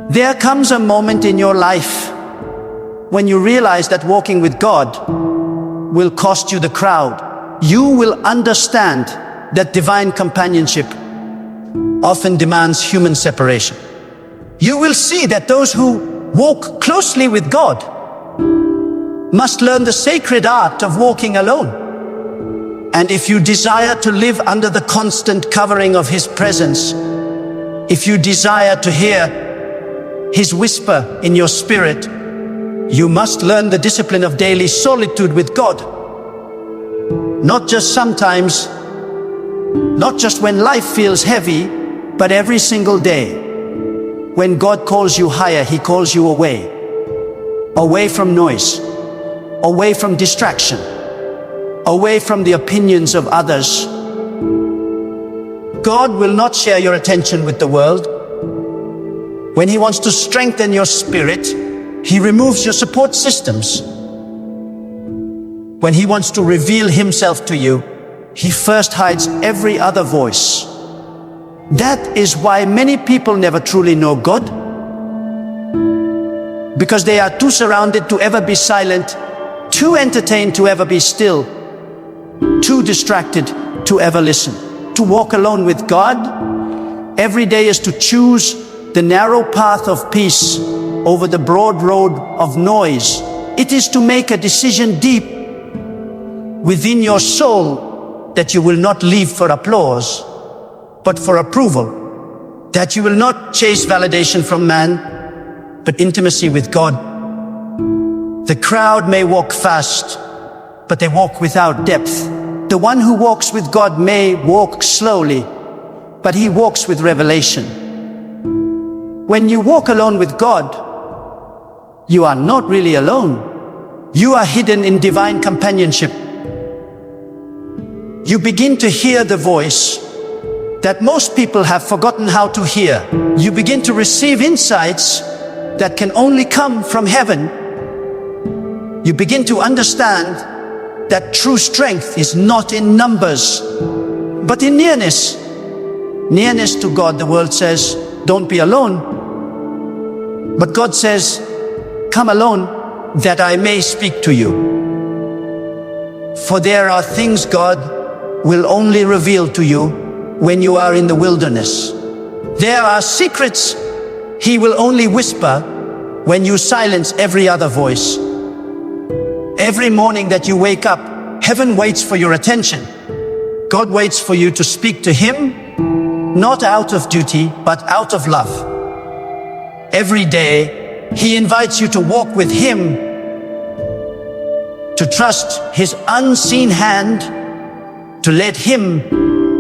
There comes a moment in your life when you realize that walking with God will cost you the crowd. You will understand that divine companionship often demands human separation. You will see that those who walk closely with God must learn the sacred art of walking alone. And if you desire to live under the constant covering of His presence, if you desire to hear His whisper in your spirit, you must learn the discipline of daily solitude with God. Not just sometimes, not just when life feels heavy, but every single day. When God calls you higher, He calls you away. Away from noise, away from distraction, away from the opinions of others. God will not share your attention with the world. When He wants to strengthen your spirit, He removes your support systems. When He wants to reveal Himself to you, He first hides every other voice. That is why many people never truly know God, because they are too surrounded to ever be silent, too entertained to ever be still, too distracted to ever listen. To walk alone with God every day is to choose the narrow path of peace over the broad road of noise. It is to make a decision deep within your soul that you will not live for applause, but for approval. That you will not chase validation from man, but intimacy with God. The crowd may walk fast, but they walk without depth. The one who walks with God may walk slowly, but he walks with revelation. When you walk alone with God, you are not really alone. You are hidden in divine companionship. You begin to hear the voice that most people have forgotten how to hear. You begin to receive insights that can only come from heaven. You begin to understand that true strength is not in numbers, but in nearness. Nearness to God, the world says, don't be alone. But God says, come alone that I may speak to you. For there are things God will only reveal to you when you are in the wilderness. There are secrets He will only whisper when you silence every other voice. Every morning that you wake up, heaven waits for your attention. God waits for you to speak to Him, not out of duty, but out of love. Every day, He invites you to walk with Him, to trust His unseen hand, to let Him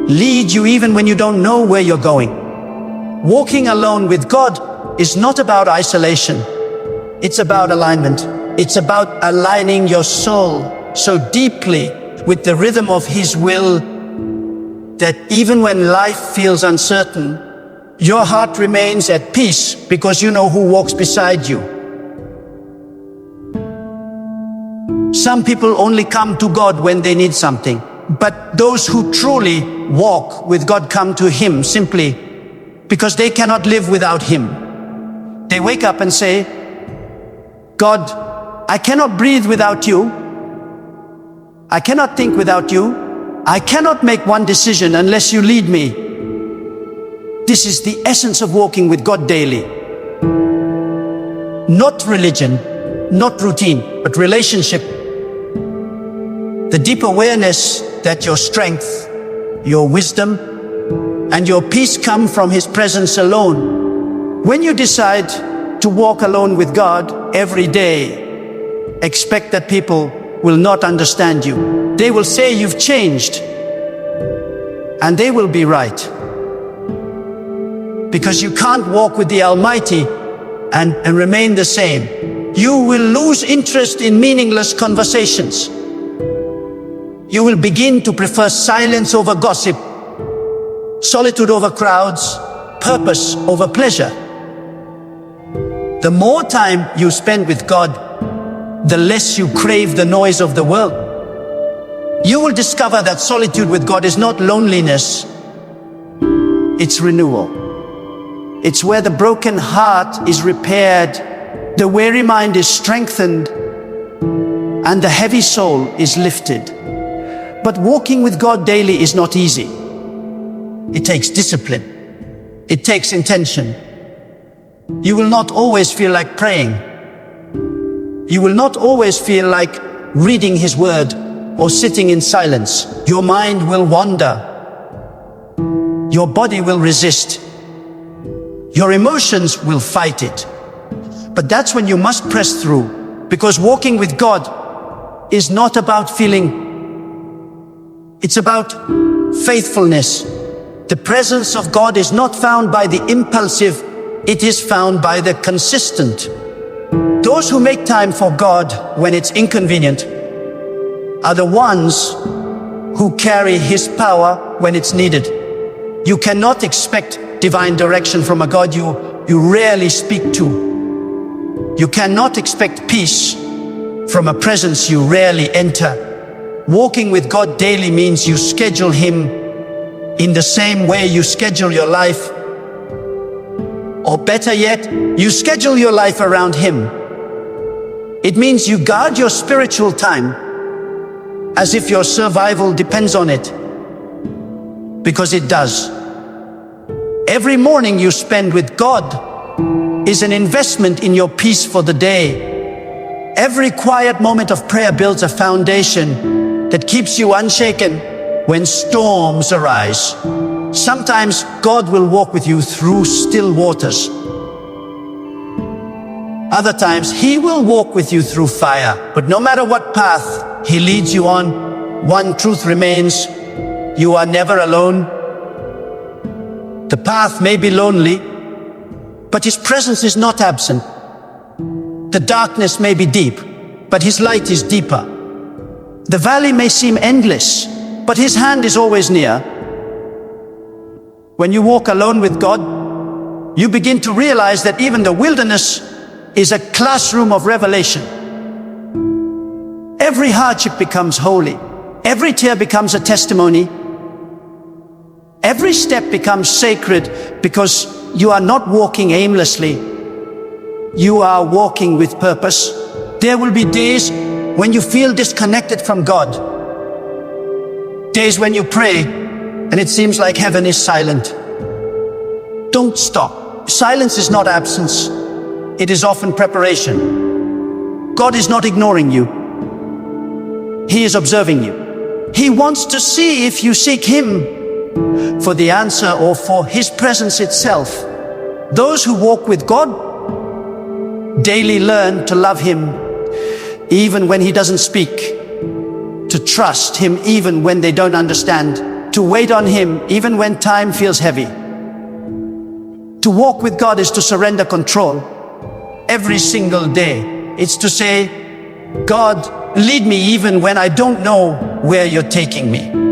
lead you even when you don't know where you're going. Walking alone with God is not about isolation. It's about alignment. It's about aligning your soul so deeply with the rhythm of His will that even when life feels uncertain, your heart remains at peace because you know who walks beside you. Some people only come to God when they need something, but those who truly walk with God come to Him simply because they cannot live without Him. They wake up and say, God, I cannot breathe without you. I cannot think without you. I cannot make one decision unless you lead me. This is the essence of walking with God daily. Not religion, not routine, but relationship. The deep awareness that your strength, your wisdom, and your peace come from His presence alone. When you decide to walk alone with God every day, expect that people will not understand you. They will say you've changed, and they will be right. Because you can't walk with the Almighty and remain the same. You will lose interest in meaningless conversations. You will begin to prefer silence over gossip, solitude over crowds, purpose over pleasure. The more time you spend with God, the less you crave the noise of the world. You will discover that solitude with God is not loneliness, it's renewal. It's where the broken heart is repaired, the weary mind is strengthened, and the heavy soul is lifted. But walking with God daily is not easy. It takes discipline. It takes intention. You will not always feel like praying. You will not always feel like reading His word or sitting in silence. Your mind will wander. Your body will resist. Your emotions will fight it. But that's when you must press through, because walking with God is not about feeling. It's about faithfulness. The presence of God is not found by the impulsive, it is found by the consistent. Those who make time for God when it's inconvenient are the ones who carry His power when it's needed. You cannot expect divine direction from a God you rarely speak to. You cannot expect peace from a presence you rarely enter. Walking with God daily means you schedule Him in the same way you schedule your life. Or better yet, you schedule your life around Him. It means you guard your spiritual time as if your survival depends on it, because it does. Every morning you spend with God is an investment in your peace for the day. Every quiet moment of prayer builds a foundation that keeps you unshaken when storms arise. Sometimes God will walk with you through still waters. Other times He will walk with you through fire. But no matter what path He leads you on, one truth remains: you are never alone. The path may be lonely, but His presence is not absent. The darkness may be deep, but His light is deeper. The valley may seem endless, but His hand is always near. When you walk alone with God, you begin to realize that even the wilderness is a classroom of revelation. Every hardship becomes holy. Every tear becomes a testimony. Every step becomes sacred, because you are not walking aimlessly. You are walking with purpose. There will be days when you feel disconnected from God. Days when you pray and it seems like heaven is silent. Don't stop. Silence is not absence. It is often preparation. God is not ignoring you. He is observing you. He wants to see if you seek Him for the answer or for His presence itself. Those who walk with God daily learn to love Him even when He doesn't speak, to trust Him even when they don't understand, to wait on Him even when time feels heavy. To walk with God is to surrender control every single day. It's to say, God, lead me even when I don't know where you're taking me.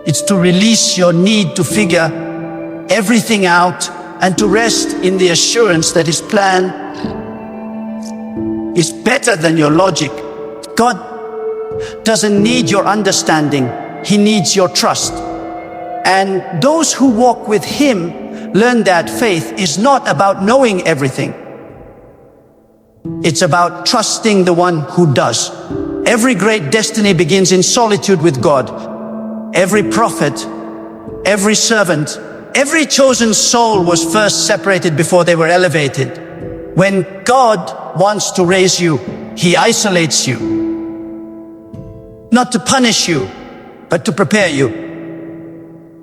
It's to release your need to figure everything out and to rest in the assurance that His plan is better than your logic. God doesn't need your understanding. He needs your trust. And those who walk with Him learn that faith is not about knowing everything. It's about trusting the one who does. Every great destiny begins in solitude with God. Every prophet, every servant, every chosen soul was first separated before they were elevated. When God wants to raise you, He isolates you. Not to punish you, but to prepare you.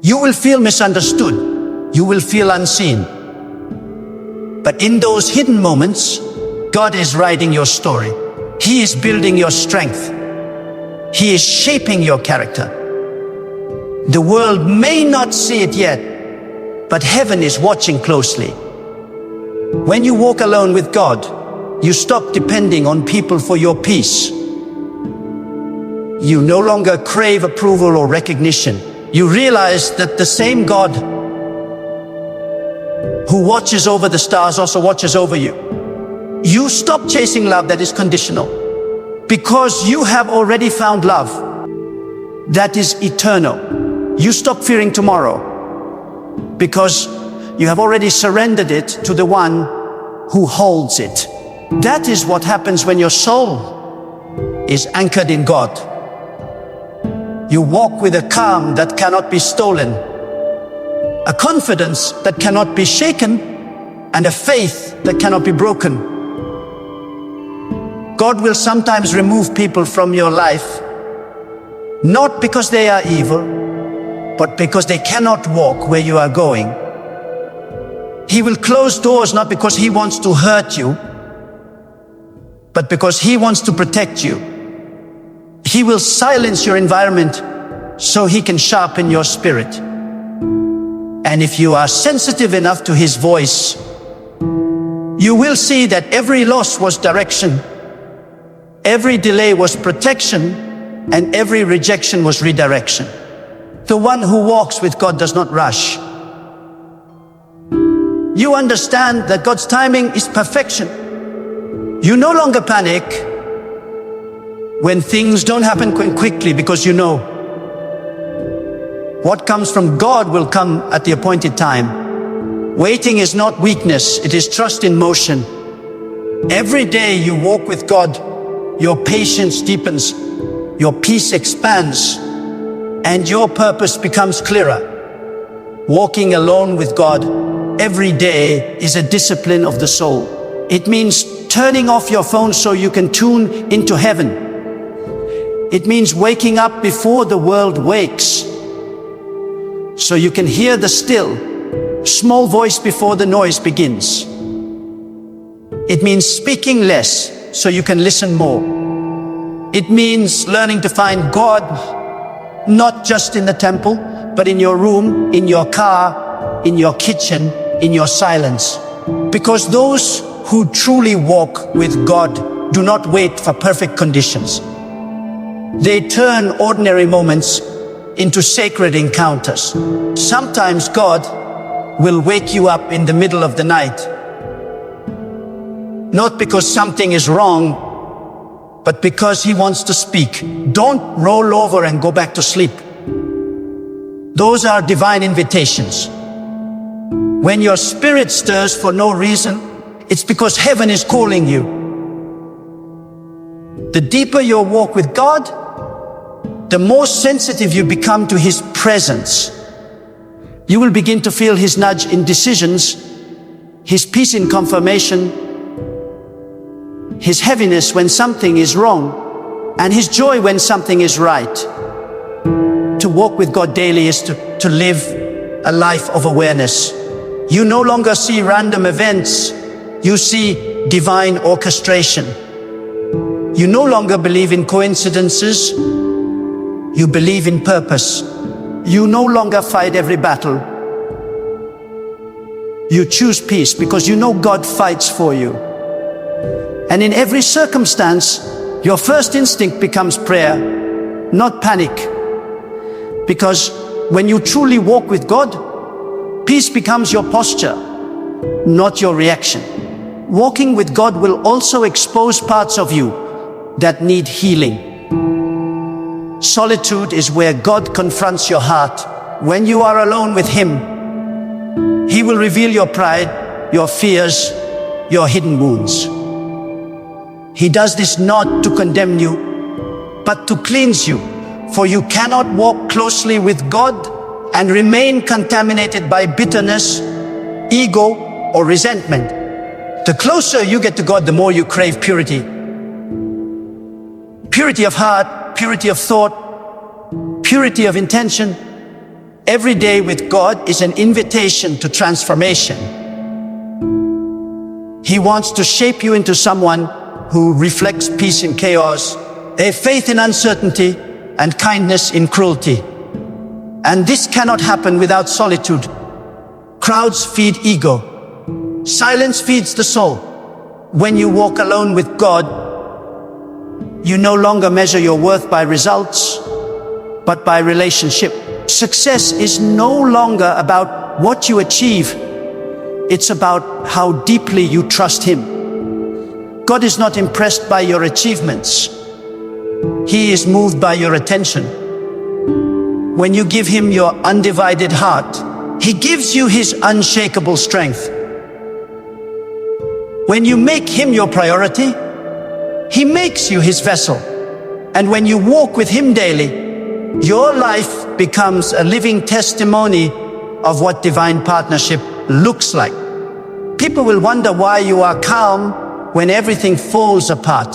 You will feel misunderstood. You will feel unseen. But in those hidden moments, God is writing your story. He is building your strength. He is shaping your character. The world may not see it yet, but heaven is watching closely. When you walk alone with God, you stop depending on people for your peace. You no longer crave approval or recognition. You realize that the same God who watches over the stars also watches over you. You stop chasing love that is conditional, because you have already found love that is eternal. You stop fearing tomorrow, because You have already surrendered it to the one who holds it. That is what happens when your soul is anchored in God. You walk with a calm that cannot be stolen, a confidence that cannot be shaken, and a faith that cannot be broken. God will sometimes remove people from your life, not because they are evil, but because they cannot walk where you are going. He will close doors not because He wants to hurt you, but because He wants to protect you. He will silence your environment so He can sharpen your spirit. And if you are sensitive enough to His voice, you will see that every loss was direction, every delay was protection, and every rejection was redirection. The one who walks with God does not rush. You understand that God's timing is perfection. You no longer panic when things don't happen quickly, because you know what comes from God will come at the appointed time. Waiting is not weakness, it is trust in motion. Every day you walk with God, your patience deepens, your peace expands, and your purpose becomes clearer. Walking alone with God every day is a discipline of the soul. It means turning off your phone so you can tune into heaven. It means waking up before the world wakes, so you can hear the still, small voice before the noise begins. It means speaking less so you can listen more. It means learning to find God not just in the temple, but in your room, in your car, in your kitchen, in your silence. Because those who truly walk with God do not wait for perfect conditions. They turn ordinary moments into sacred encounters. Sometimes God will wake you up in the middle of the night, not because something is wrong, but because He wants to speak. Don't roll over and go back to sleep. Those are divine invitations. When your spirit stirs for no reason, it's because heaven is calling you. The deeper your walk with God, the more sensitive you become to His presence. You will begin to feel His nudge in decisions, His peace in confirmation, His heaviness when something is wrong, and His joy when something is right. To walk with God daily is to live a life of awareness. You no longer see random events, you see divine orchestration. You no longer believe in coincidences, you believe in purpose. You no longer fight every battle. You choose peace because you know God fights for you. And in every circumstance, your first instinct becomes prayer, not panic. Because when you truly walk with God, peace becomes your posture, not your reaction. Walking with God will also expose parts of you that need healing. Solitude is where God confronts your heart. When you are alone with Him, He will reveal your pride, your fears, your hidden wounds. He does this not to condemn you, but to cleanse you. For you cannot walk closely with God and remain contaminated by bitterness, ego, or resentment. The closer you get to God, the more you crave purity. Purity of heart, purity of thought, purity of intention. Every day with God is an invitation to transformation. He wants to shape you into someone who reflects peace in chaos, a faith in uncertainty, and kindness in cruelty. And this cannot happen without solitude. Crowds feed ego. Silence feeds the soul. When you walk alone with God, you no longer measure your worth by results, but by relationship. Success is no longer about what you achieve. It's about how deeply you trust Him. God is not impressed by your achievements. He is moved by your attention. When you give Him your undivided heart, He gives you His unshakable strength. When you make Him your priority, He makes you His vessel. And when you walk with Him daily, your life becomes a living testimony of what divine partnership looks like. People will wonder why you are calm when everything falls apart.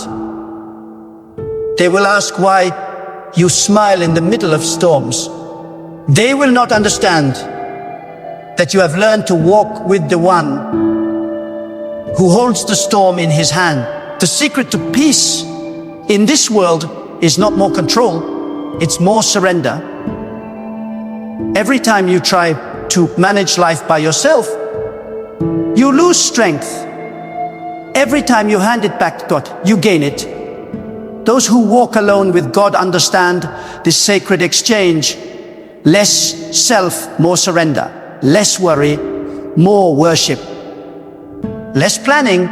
They will ask why you smile in the middle of storms. They will not understand that you have learned to walk with the one who holds the storm in his hand. The secret to peace in this world is not more control, it's more surrender. Every time you try to manage life by yourself, you lose strength. Every time you hand it back to God, you gain it. Those who walk alone with God understand this sacred exchange. Less self, more surrender. Less worry, more worship. Less planning,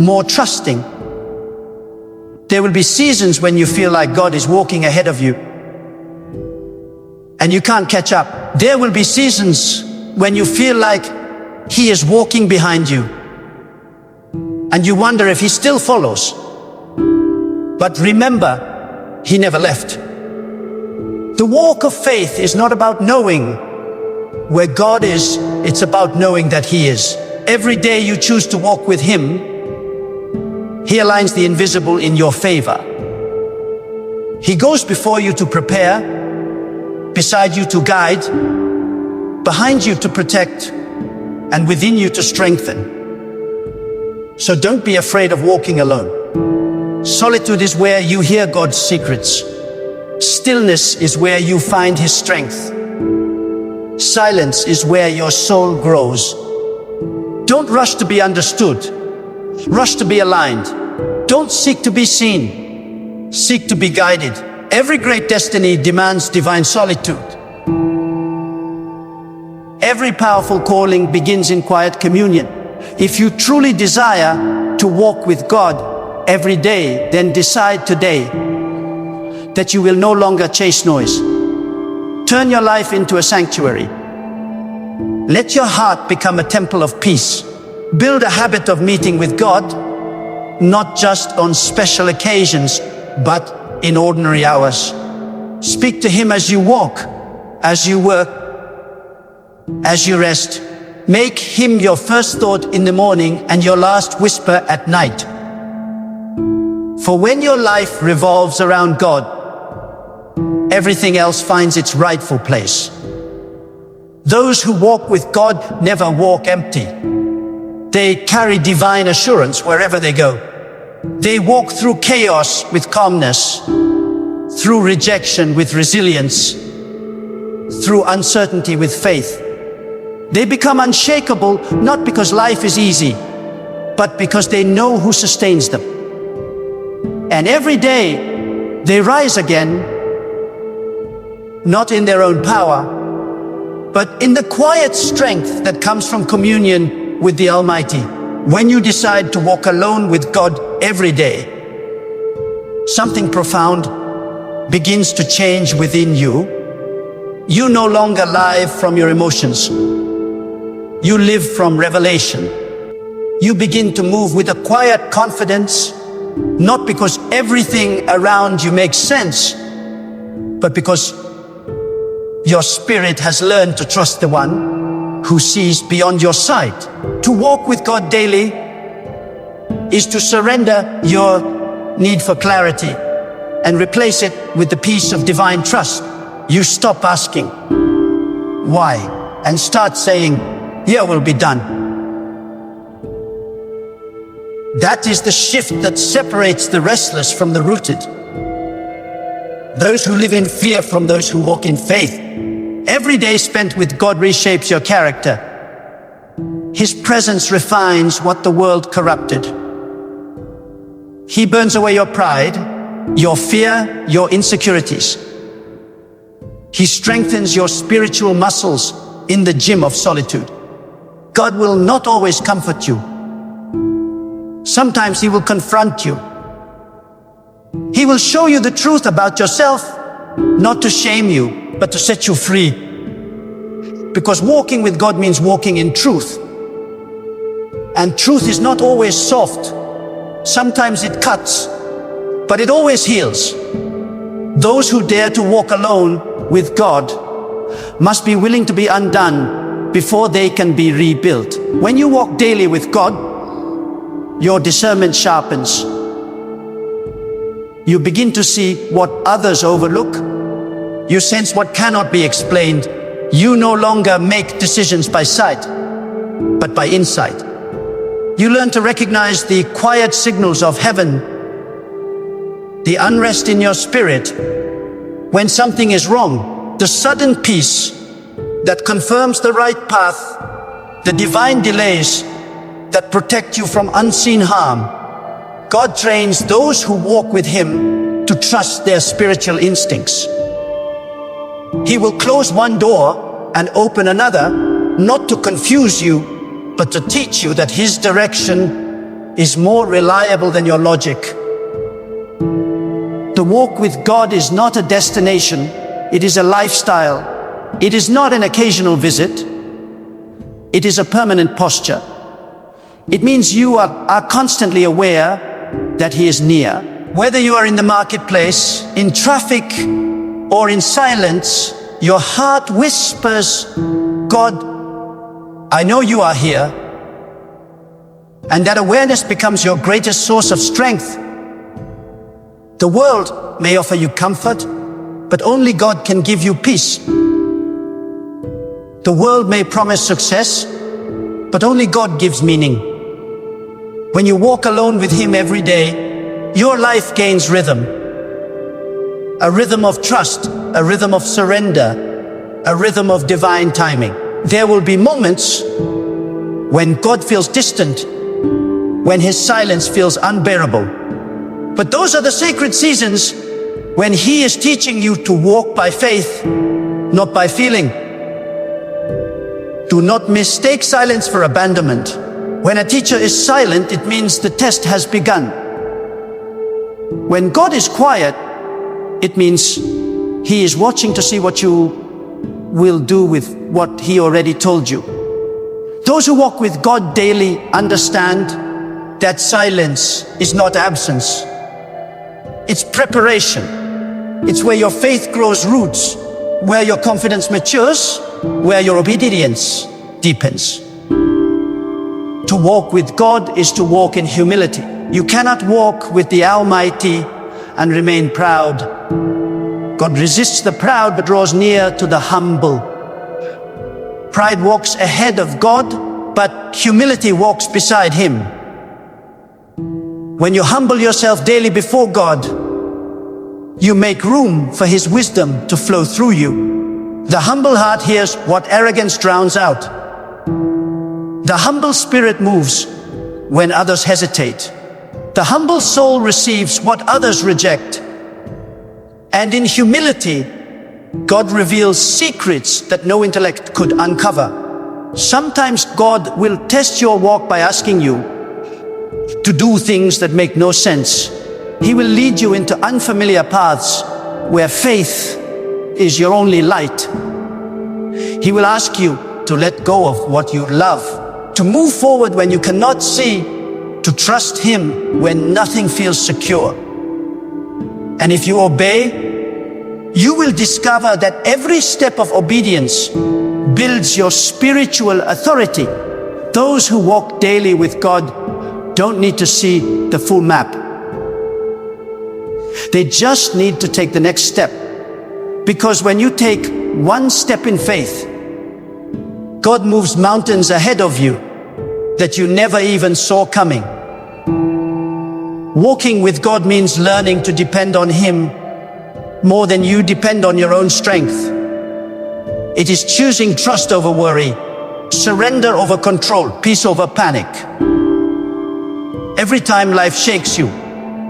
more trusting. There will be seasons when you feel like God is walking ahead of you and you can't catch up. There will be seasons when you feel like He is walking behind you and you wonder if He still follows. But remember, He never left. The walk of faith is not about knowing where God is, it's about knowing that He is. Every day you choose to walk with Him, He aligns the invisible in your favor. He goes before you to prepare, beside you to guide, behind you to protect, and within you to strengthen. So don't be afraid of walking alone. Solitude is where you hear God's secrets. Stillness is where you find His strength. Silence is where your soul grows. Don't rush to be understood. Rush to be aligned. Don't seek to be seen. Seek to be guided. Every great destiny demands divine solitude. Every powerful calling begins in quiet communion. If you truly desire to walk with God every day, then decide today that you will no longer chase noise. Turn your life into a sanctuary. Let your heart become a temple of peace. Build a habit of meeting with God, not just on special occasions, but in ordinary hours. Speak to Him as you walk, as you work, as you rest. Make Him your first thought in the morning and your last whisper at night. For when your life revolves around God, everything else finds its rightful place. Those who walk with God never walk empty. They carry divine assurance wherever they go. They walk through chaos with calmness, through rejection with resilience, through uncertainty with faith. They become unshakable not because life is easy, but because they know who sustains them. And every day they rise again, not in their own power, but in the quiet strength that comes from communion with the Almighty. When you decide to walk alone with God every day, something profound begins to change within you. You no longer live from your emotions. You live from revelation. You begin to move with a quiet confidence, not because everything around you makes sense, but because your spirit has learned to trust the one who sees beyond your sight. To walk with God daily is to surrender your need for clarity and replace it with the peace of divine trust. You stop asking why and start saying, "Your will be done." That is the shift that separates the restless from the rooted. Those who live in fear from those who walk in faith. Every day spent with God reshapes your character. His presence refines what the world corrupted. He burns away your pride, your fear, your insecurities. He strengthens your spiritual muscles in the gym of solitude. God will not always comfort you. Sometimes He will confront you. He will show you the truth about yourself, not to shame you, but to set you free. Because walking with God means walking in truth. And truth is not always soft. Sometimes it cuts, but it always heals. Those who dare to walk alone with God must be willing to be undone before they can be rebuilt. When you walk daily with God, your discernment sharpens. You begin to see what others overlook. You sense what cannot be explained. You no longer make decisions by sight, but by insight. You learn to recognize the quiet signals of heaven, the unrest in your spirit when something is wrong, the sudden peace that confirms the right path, the divine delays that protect you from unseen harm. God trains those who walk with Him to trust their spiritual instincts. He will close one door and open another, not to confuse you, but to teach you that His direction is more reliable than your logic. The walk with God is not a destination, it is a lifestyle. It is not an occasional visit, it is a permanent posture. It means you are constantly aware that He is near. Whether you are in the marketplace, in traffic, or in silence, your heart whispers, God, I know you are here. And that awareness becomes your greatest source of strength. The world may offer you comfort, but only God can give you peace. The world may promise success, but only God gives meaning. When you walk alone with Him every day, your life gains rhythm. A rhythm of trust, a rhythm of surrender, a rhythm of divine timing. There will be moments when God feels distant, when His silence feels unbearable. But those are the sacred seasons when He is teaching you to walk by faith, not by feeling. Do not mistake silence for abandonment. When a teacher is silent, it means the test has begun. When God is quiet, it means He is watching to see what you will do with what He already told you. Those who walk with God daily understand that silence is not absence. It's preparation. It's where your faith grows roots, where your confidence matures, where your obedience deepens. To walk with God is to walk in humility. You cannot walk with the Almighty and remain proud. God resists the proud but draws near to the humble. Pride walks ahead of God, but humility walks beside Him. When you humble yourself daily before God, you make room for His wisdom to flow through you. The humble heart hears what arrogance drowns out. The humble spirit moves when others hesitate. The humble soul receives what others reject. And in humility, God reveals secrets that no intellect could uncover. Sometimes God will test your walk by asking you to do things that make no sense. He will lead you into unfamiliar paths where faith is your only light. He will ask you to let go of what you love, to move forward when you cannot see, to trust Him when nothing feels secure. And if you obey, you will discover that every step of obedience builds your spiritual authority. Those who walk daily with God don't need to see the full map. They just need to take the next step. Because when you take one step in faith, God moves mountains ahead of you that you never even saw coming. Walking with God means learning to depend on Him more than you depend on your own strength. It is choosing trust over worry, surrender over control, peace over panic. Every time life shakes you,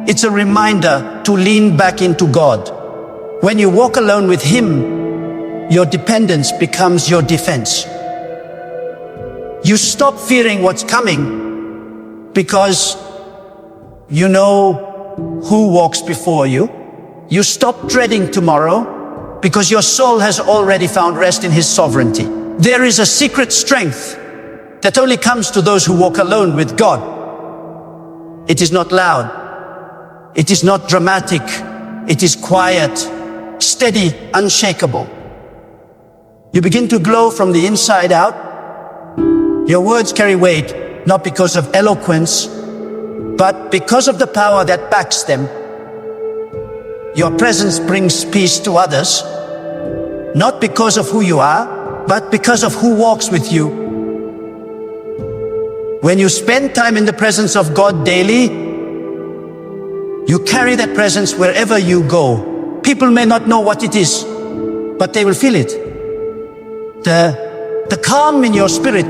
it's a reminder to lean back into God. When you walk alone with Him, your dependence becomes your defense. You stop fearing what's coming because you know who walks before you. You stop dreading tomorrow because your soul has already found rest in His sovereignty. There is a secret strength that only comes to those who walk alone with God. It is not loud. It is not dramatic. It is quiet, steady, unshakable. You begin to glow from the inside out. Your words carry weight, not because of eloquence, but because of the power that backs them. Your presence brings peace to others, not because of who you are, but because of who walks with you. When you spend time in the presence of God daily, you carry that presence wherever you go. People may not know what it is, but they will feel it. The calm in your spirit,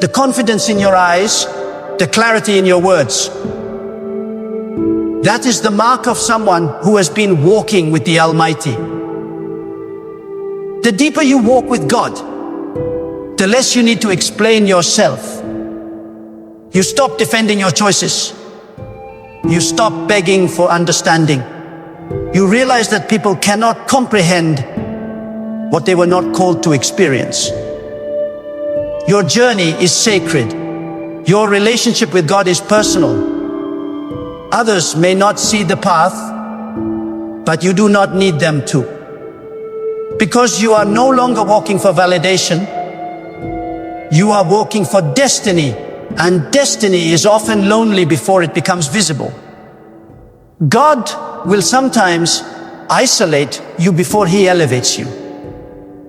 the confidence in your eyes, the clarity in your words. That is the mark of someone who has been walking with the Almighty. The deeper you walk with God, the less you need to explain yourself. You stop defending your choices. You stop begging for understanding. You realize that people cannot comprehend what they were not called to experience. Your journey is sacred. Your relationship with God is personal. Others may not see the path, but you do not need them to. Because you are no longer walking for validation, you are walking for destiny, and destiny is often lonely before it becomes visible. God will sometimes isolate you before He elevates you.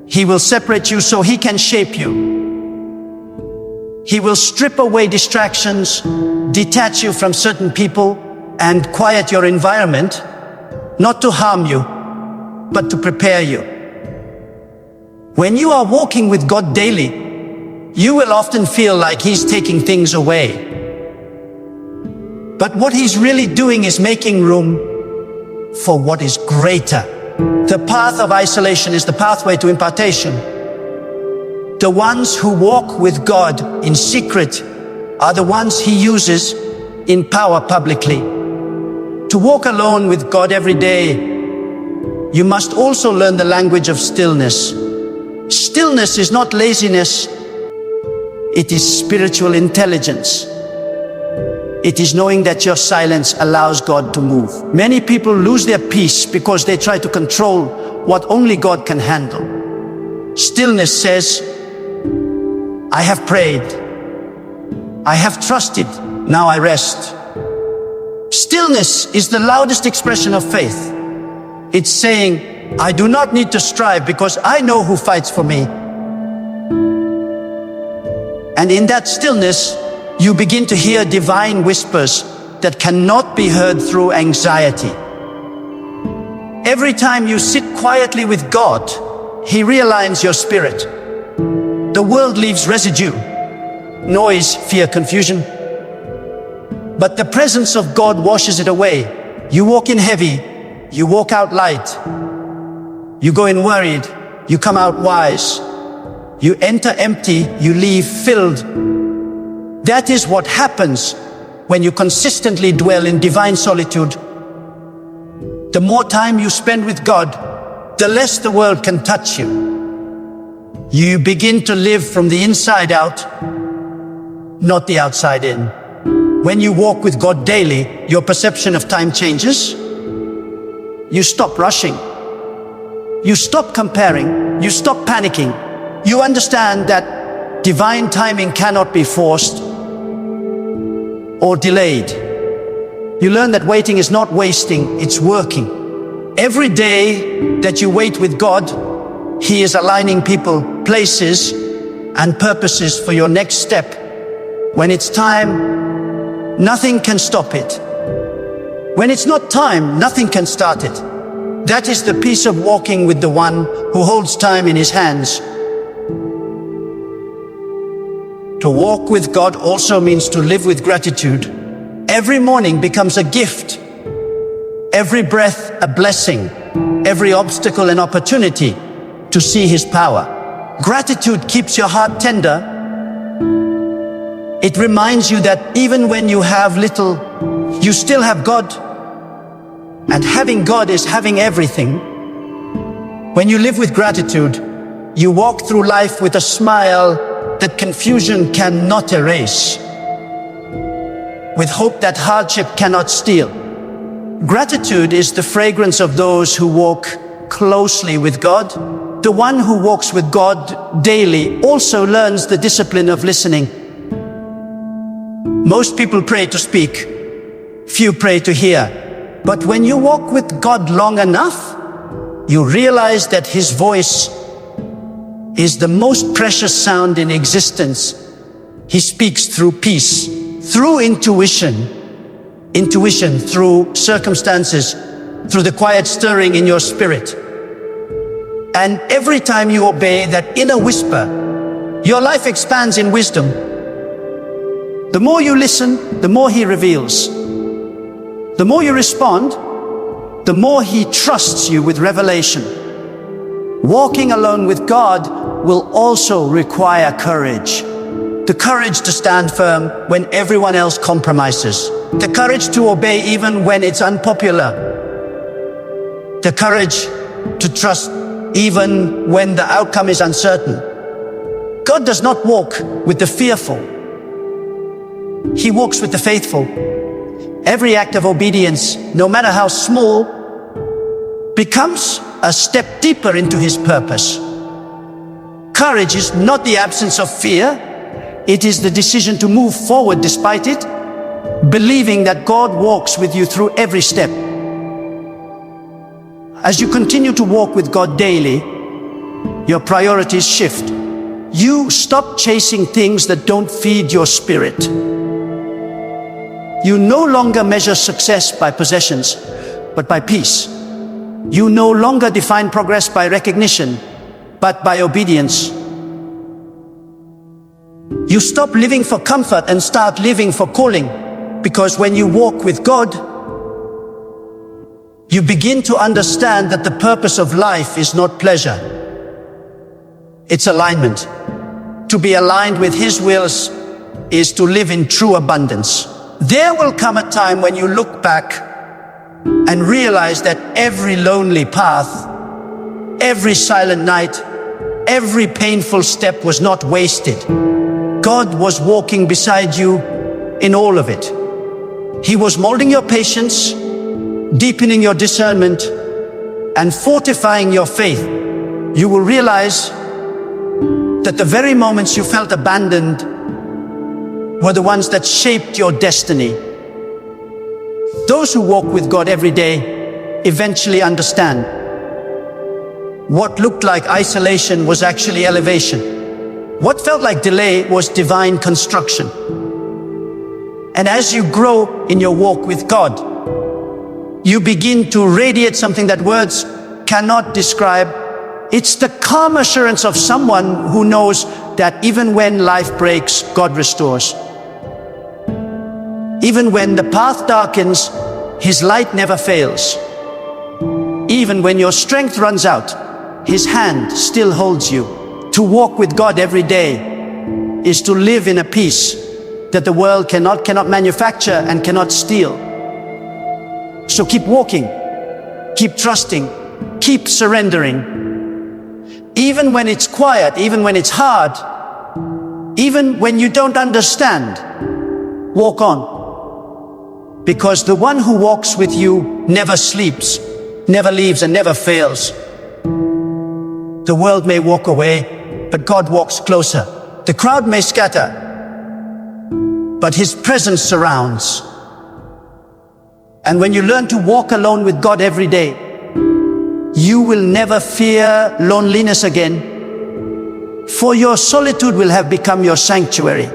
He will separate you so He can shape you. He will strip away distractions, detach you from certain people, and quiet your environment, not to harm you, but to prepare you. When you are walking with God daily, you will often feel like He's taking things away. But what He's really doing is making room for what is greater. The path of isolation is the pathway to impartation. The ones who walk with God in secret are the ones He uses in power publicly. To walk alone with God every day, you must also learn the language of stillness. Stillness is not laziness. It is spiritual intelligence. It is knowing that your silence allows God to move. Many people lose their peace because they try to control what only God can handle. Stillness says, I have prayed. I have trusted. Now I rest. Stillness is the loudest expression of faith. It's saying, I do not need to strive because I know who fights for me. And in that stillness, you begin to hear divine whispers that cannot be heard through anxiety. Every time you sit quietly with God, He realigns your spirit. The world leaves residue, noise, fear, confusion. But the presence of God washes it away. You walk in heavy, you walk out light. You go in worried, you come out wise. You enter empty, you leave filled. That is what happens when you consistently dwell in divine solitude. The more time you spend with God, the less the world can touch you. You begin to live from the inside out, not the outside in. When you walk with God daily, your perception of time changes. You stop rushing. You stop comparing. You stop panicking. You understand that divine timing cannot be forced or delayed. You learn that waiting is not wasting, it's working. Every day that you wait with God, He is aligning people, places, and purposes for your next step. When it's time, nothing can stop it. When it's not time, nothing can start it. That is the peace of walking with the one who holds time in His hands. To walk with God also means to live with gratitude. Every morning becomes a gift. Every breath a blessing. Every obstacle an opportunity to see His power. Gratitude keeps your heart tender. It reminds you that even when you have little, you still have God. And having God is having everything. When you live with gratitude, You walk through life with a smile that confusion cannot erase, with hope that hardship cannot steal. Gratitude is the fragrance of those who walk closely with God. The one who walks with God daily also learns the discipline of listening. Most people pray to speak, few pray to hear. But when you walk with God long enough, you realize that His voice is the most precious sound in existence. He speaks through peace, through intuition, through circumstances, through the quiet stirring in your spirit. And every time you obey that inner whisper, your life expands in wisdom. The more you listen, the more He reveals. The more you respond, the more He trusts you with revelation. Walking alone with God will also require courage. The courage to stand firm when everyone else compromises. The courage to obey even when it's unpopular. The courage to trust even when the outcome is uncertain. God does not walk with the fearful. He walks with the faithful. Every act of obedience, no matter how small, becomes a step deeper into His purpose. Courage is not the absence of fear. It is the decision to move forward despite it, believing that God walks with you through every step. As you continue to walk with God daily, your priorities shift. You stop chasing things that don't feed your spirit. You no longer measure success by possessions, but by peace. You no longer define progress by recognition, but by obedience. You stop living for comfort and start living for calling, because when you walk with God, you begin to understand that the purpose of life is not pleasure. It's alignment. To be aligned with His wills is to live in true abundance. There will come a time when you look back and realize that every lonely path, every silent night, every painful step was not wasted. God was walking beside you in all of it. He was molding your patience, deepening your discernment, and fortifying your faith. You will realize that the very moments you felt abandoned were the ones that shaped your destiny. Those who walk with God every day eventually understand what looked like isolation was actually elevation. What felt like delay was divine construction. And as you grow in your walk with God, you begin to radiate something that words cannot describe. It's the calm assurance of someone who knows that even when life breaks, God restores. Even when the path darkens, His light never fails. Even when your strength runs out, His hand still holds you. To walk with God every day is to live in a peace that the world cannot manufacture and cannot steal. So keep walking, keep trusting, keep surrendering. Even when it's quiet, even when it's hard, even when you don't understand, walk on. Because the one who walks with you never sleeps, never leaves, and never fails. The world may walk away, but God walks closer. The crowd may scatter, but His presence surrounds. And when you learn to walk alone with God every day, you will never fear loneliness again, for your solitude will have become your sanctuary,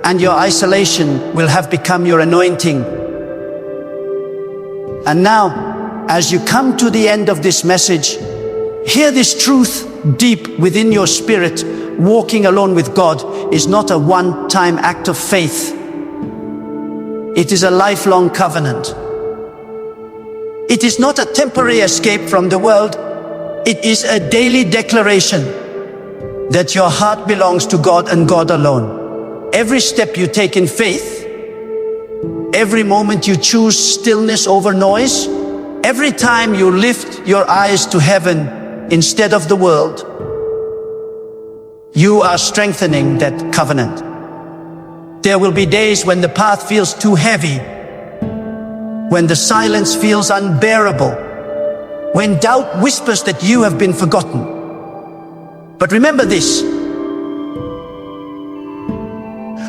and your isolation will have become your anointing. And now, as you come to the end of this message, hear this truth deep within your spirit. Walking alone with God is not a one-time act of faith. It is a lifelong covenant. It is not a temporary escape from the world. It is a daily declaration that your heart belongs to God and God alone. Every step you take in faith, every moment you choose stillness over noise, every time you lift your eyes to heaven instead of the world, You are strengthening that covenant. There will be days when the path feels too heavy, when the silence feels unbearable, when doubt whispers that you have been forgotten. But remember this: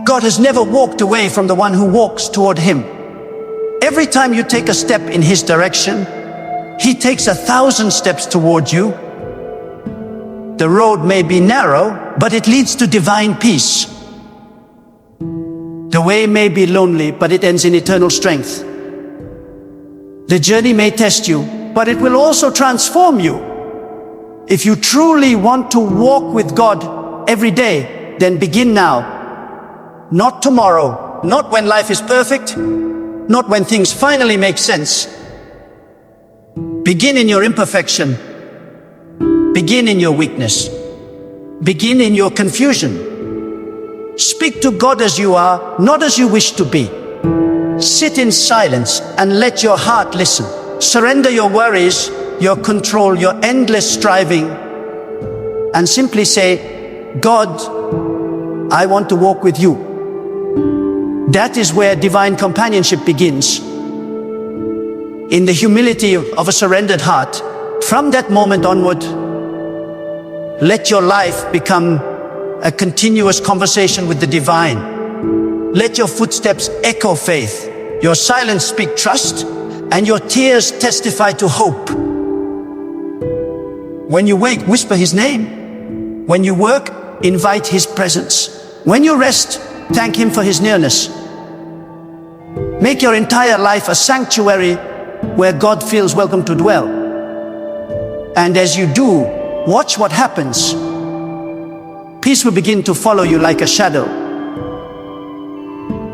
God has never walked away from the one who walks toward him. Every time you take a step in his direction, he takes 1,000 steps toward you. The road may be narrow, but it leads to divine peace. The way may be lonely, but it ends in eternal strength. The journey may test you, but it will also transform you. If you truly want to walk with God every day, then begin now. Not tomorrow, not when life is perfect, not when things finally make sense. Begin in your imperfection. Begin in your weakness. Begin in your confusion. Speak to God as you are, not as you wish to be. Sit in silence and let your heart listen. Surrender your worries, your control, your endless striving, and simply say, God, I want to walk with you. That is where divine companionship begins. In the humility of a surrendered heart. From that moment onward, let your life become a continuous conversation with the divine. Let your footsteps echo faith, your silence speak trust, and your tears testify to hope. When you wake, whisper his name. When you work, invite his presence. When you rest, thank him for his nearness. Make your entire life a sanctuary where God feels welcome to dwell. And as you do, watch what happens. Peace will begin to follow you like a shadow.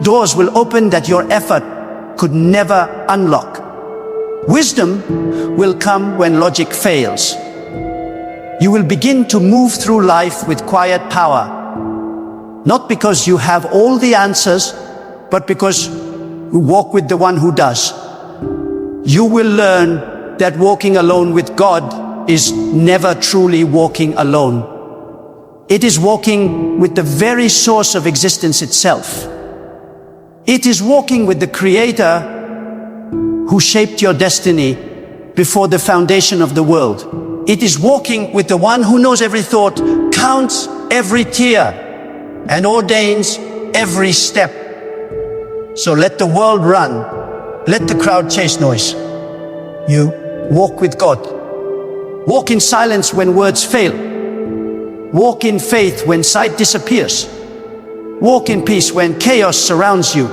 Doors will open that your effort could never unlock. Wisdom will come when logic fails. You will begin to move through life with quiet power. Not because you have all the answers, but because you walk with the one who does. You will learn that walking alone with God is never truly walking alone. It is walking with the very source of existence itself. It is walking with the Creator who shaped your destiny before the foundation of the world. It is walking with the one who knows every thought, counts every tear, and ordains every step. So let the world run, let the crowd chase noise. You walk with God. Walk in silence when words fail. Walk in faith when sight disappears. Walk in peace when chaos surrounds you.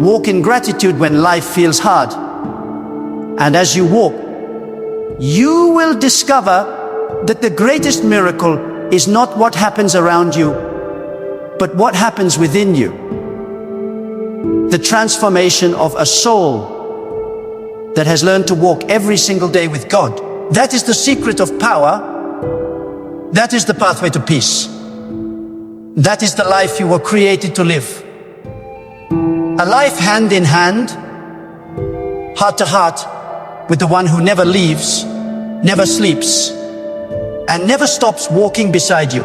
Walk in gratitude when life feels hard. And as you walk, you will discover that the greatest miracle is not what happens around you, but what happens within you. The transformation of a soul that has learned to walk every single day with God. That is the secret of power. That is the pathway to peace. That is the life you were created to live. A life hand in hand, heart to heart, with the one who never leaves, never sleeps, and never stops walking beside you.